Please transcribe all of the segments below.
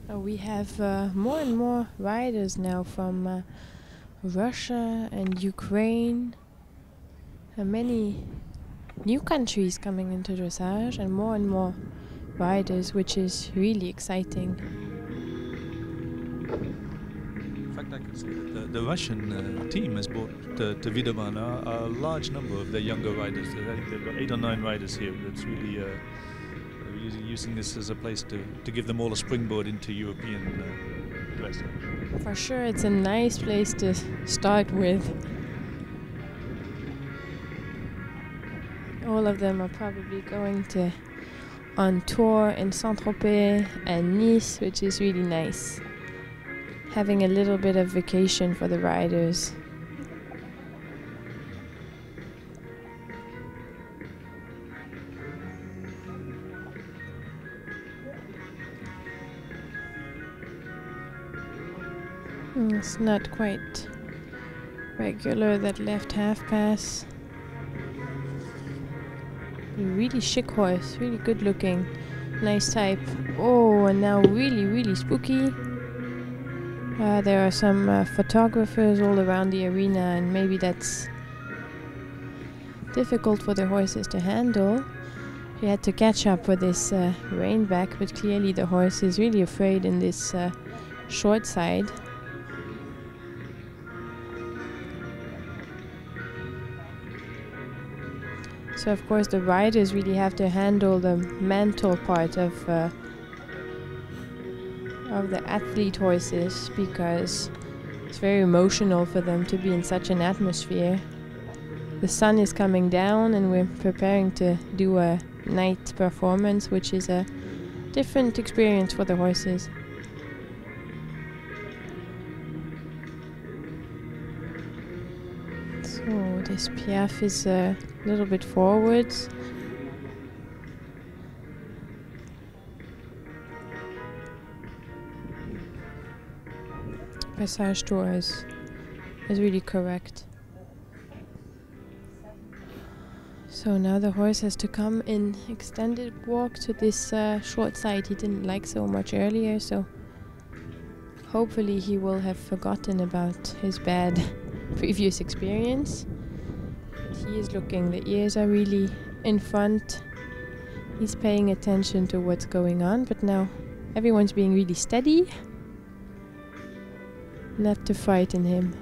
We have more and more riders now from Russia and Ukraine, and many new countries coming into dressage, and more riders, which is really exciting. In fact, I could say that the Russian team has brought to Vidauban a large number of their younger riders. I think they've got 8 or 9 riders here. That's really using this as a place to give them all a springboard into European dressage. For sure, it's a nice place to start with. All of them are probably going on tour in Saint-Tropez and Nice, which is really nice. Having a little bit of vacation for the riders. It's not quite regular, that left half pass. Really chic horse, really good looking, nice type. Oh, and now really spooky. There are some photographers all around the arena, and maybe that's difficult for the horses to handle. He had to catch up with this rein back, but clearly the horse is really afraid in this short side. So of course the riders really have to handle the mental part of the athlete horses, because it's very emotional for them to be in such an atmosphere. The sun is coming down and we're preparing to do a night performance, which is a different experience for the horses. So this piaffe is a little bit forwards. Passage tour is really correct. So now the horse has to come in extended walk to this short side he didn't like so much earlier, so hopefully he will have forgotten about his bad previous experience. He is looking, the ears are really in front. He's paying attention to what's going on, but now everyone's being really steady. Not to frighten him.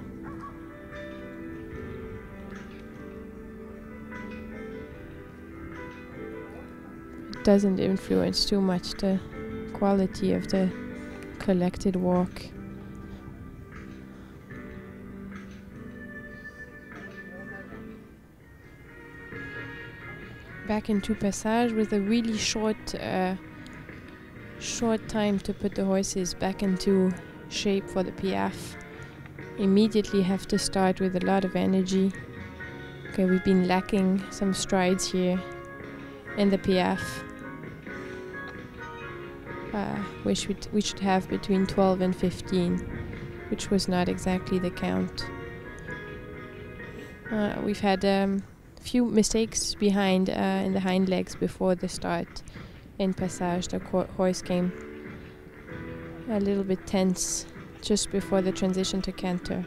It doesn't influence too much the quality of the collected walk. Back into passage with a really short time to put the horses back into shape for the piaffe. Immediately have to start with a lot of energy. Okay, we've been lacking some strides here in the piaffe. We should have between 12 and 15, which was not exactly the count. We've had few mistakes behind in the hind legs before the start in passage. The horse came a little bit tense just before the transition to canter.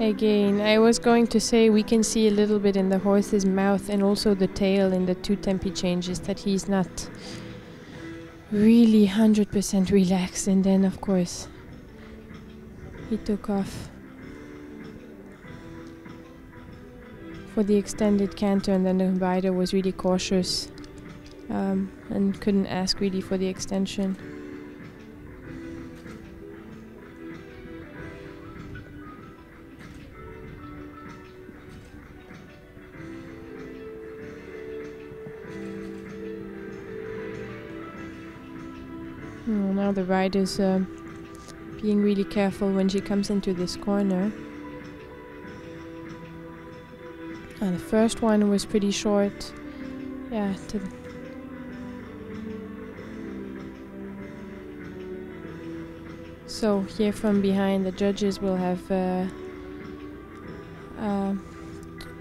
Again, I was going to say we can see a little bit in the horse's mouth and also the tail in the two tempi changes that he's not really 100% relaxed, and then of course he took off for the extended canter, and then the rider was really cautious and couldn't ask really for the extension. Oh, now the rider's being really careful when she comes into this corner. The first one was pretty short. Yeah. So here from behind, the judges will have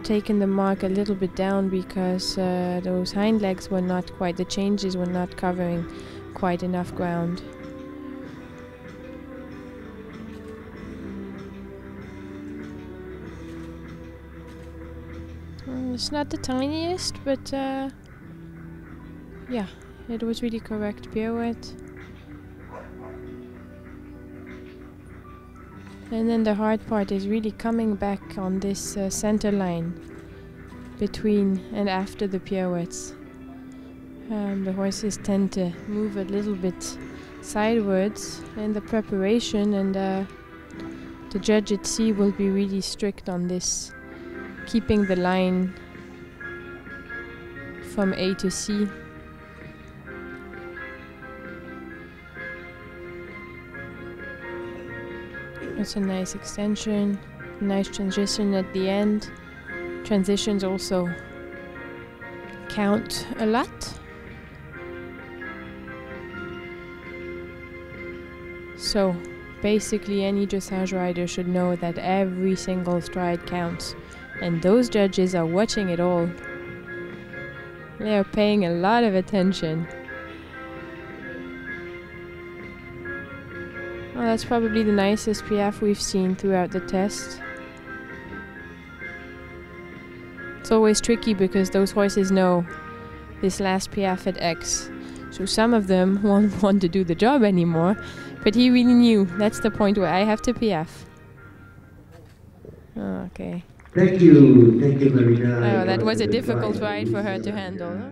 taken the mark a little bit down because those hind legs were not quite, the changes were not covering quite enough ground. It's not the tiniest, but yeah, it was really correct pirouette. And then the hard part is really coming back on this center line between and after the pirouettes. The horses tend to move a little bit sidewards in the preparation, and the judge at C will be really strict on this, keeping the line from A to C. It's a nice extension, nice transition at the end. Transitions also count a lot. So basically any dressage rider should know that every single stride counts. And those judges are watching it all. They are paying a lot of attention. Well, that's probably the nicest piaffe we've seen throughout the test. It's always tricky because those horses know this last piaffe at X. So some of them won't want to do the job anymore, but he really knew that's the point where I have to piaffe. Oh, okay. Thank you, Marina. Oh, that was a difficult ride for her to handle, huh?